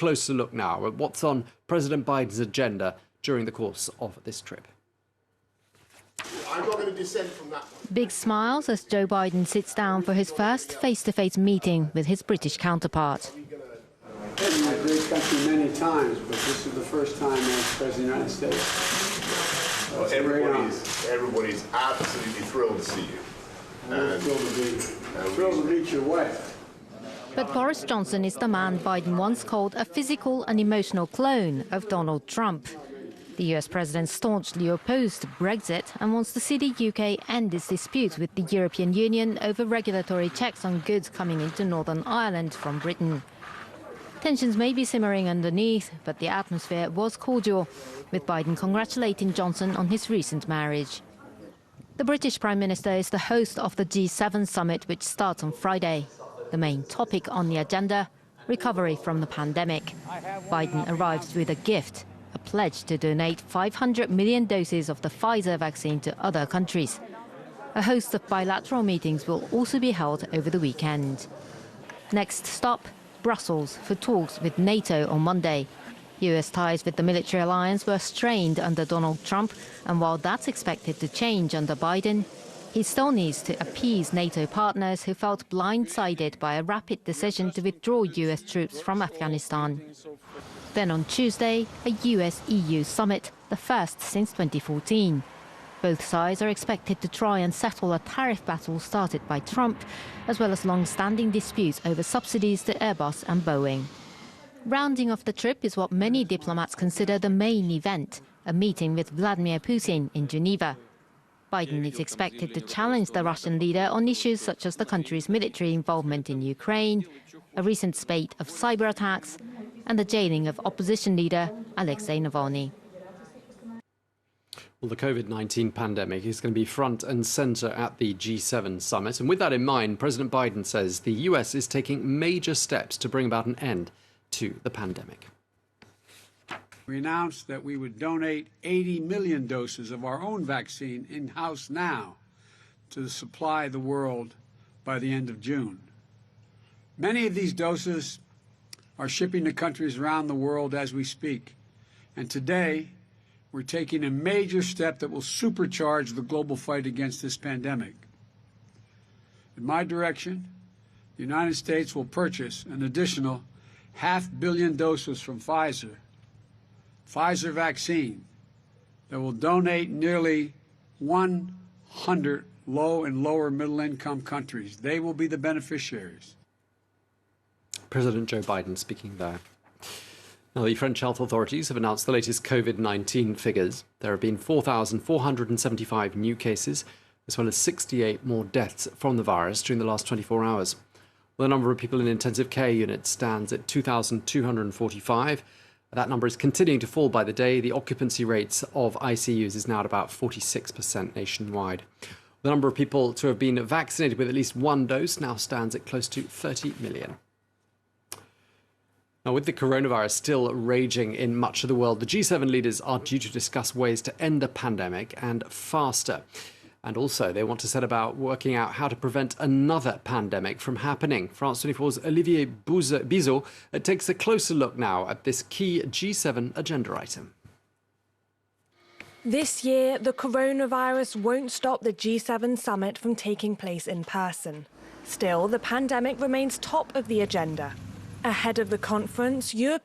closer look now at what's on President Biden's agenda during the course of this trip. I'm not going to dissent from that one. Big smiles as Joe Biden sits down for his first face-to-face meeting with his British counterpart. I've been in a great country many times, but this is the first time as President of the United States. Well, everybody's absolutely thrilled to see you. We're thrilled to meet your wife. But Boris Johnson is the man Biden once called a physical and emotional clone of Donald Trump. The US president staunchly opposed Brexit and wants to see the UK end its dispute with the European Union over regulatory checks on goods coming into Northern Ireland from Britain. Tensions may be simmering underneath, but the atmosphere was cordial, with Biden congratulating Johnson on his recent marriage. The British Prime Minister is the host of the G7 summit, which starts on Friday. The main topic on the agenda, recovery from the pandemic. Biden arrives with a gift, a pledge to donate 500 million doses of the Pfizer vaccine to other countries. A host of bilateral meetings will also be held over the weekend. Next stop, Brussels for talks with NATO on Monday. US ties with the military alliance were strained under Donald Trump, and while that's expected to change under Biden, he still needs to appease NATO partners who felt blindsided by a rapid decision to withdraw US troops from Afghanistan. Then on Tuesday, a US-EU summit, the first since 2014. Both sides are expected to try and settle a tariff battle started by Trump, as well as long-standing disputes over subsidies to Airbus and Boeing. Rounding off the trip is what many diplomats consider the main event, a meeting with Vladimir Putin in Geneva. Biden is expected to challenge the Russian leader on issues such as the country's military involvement in Ukraine, a recent spate of cyber attacks, and the jailing of opposition leader Alexei Navalny. Well, the COVID-19 pandemic is going to be front and centre at the G7 summit. And with that in mind, President Biden says the US is taking major steps to bring about an end to the pandemic. We announced that we would donate 80 million doses of our own vaccine in-house now to supply the world by the end of June. Many of these doses are shipping to countries around the world as we speak. And today, we're taking a major step that will supercharge the global fight against this pandemic. In my direction, the United States will purchase an additional 500 million doses from Pfizer vaccine, that will donate nearly 100 low and lower middle income countries. They will be the beneficiaries. President Joe Biden speaking there. Now, the French health authorities have announced the latest COVID-19 figures. There have been 4,475 new cases, as well as 68 more deaths from the virus during the last 24 hours. Well, the number of people in intensive care units stands at 2,245. That number is continuing to fall by the day. The occupancy rates of ICUs is now at about 46% nationwide. The number of people to have been vaccinated with at least one dose now stands at close to 30 million. Now, with the coronavirus still raging in much of the world, the G7 leaders are due to discuss ways to end the pandemic and faster. And also, they want to set about working out how to prevent another pandemic from happening. France 24's Olivier Bizot takes a closer look now at this key G7 agenda item. This year, the coronavirus won't stop the G7 summit from taking place in person. Still, the pandemic remains top of the agenda. Ahead of the conference, European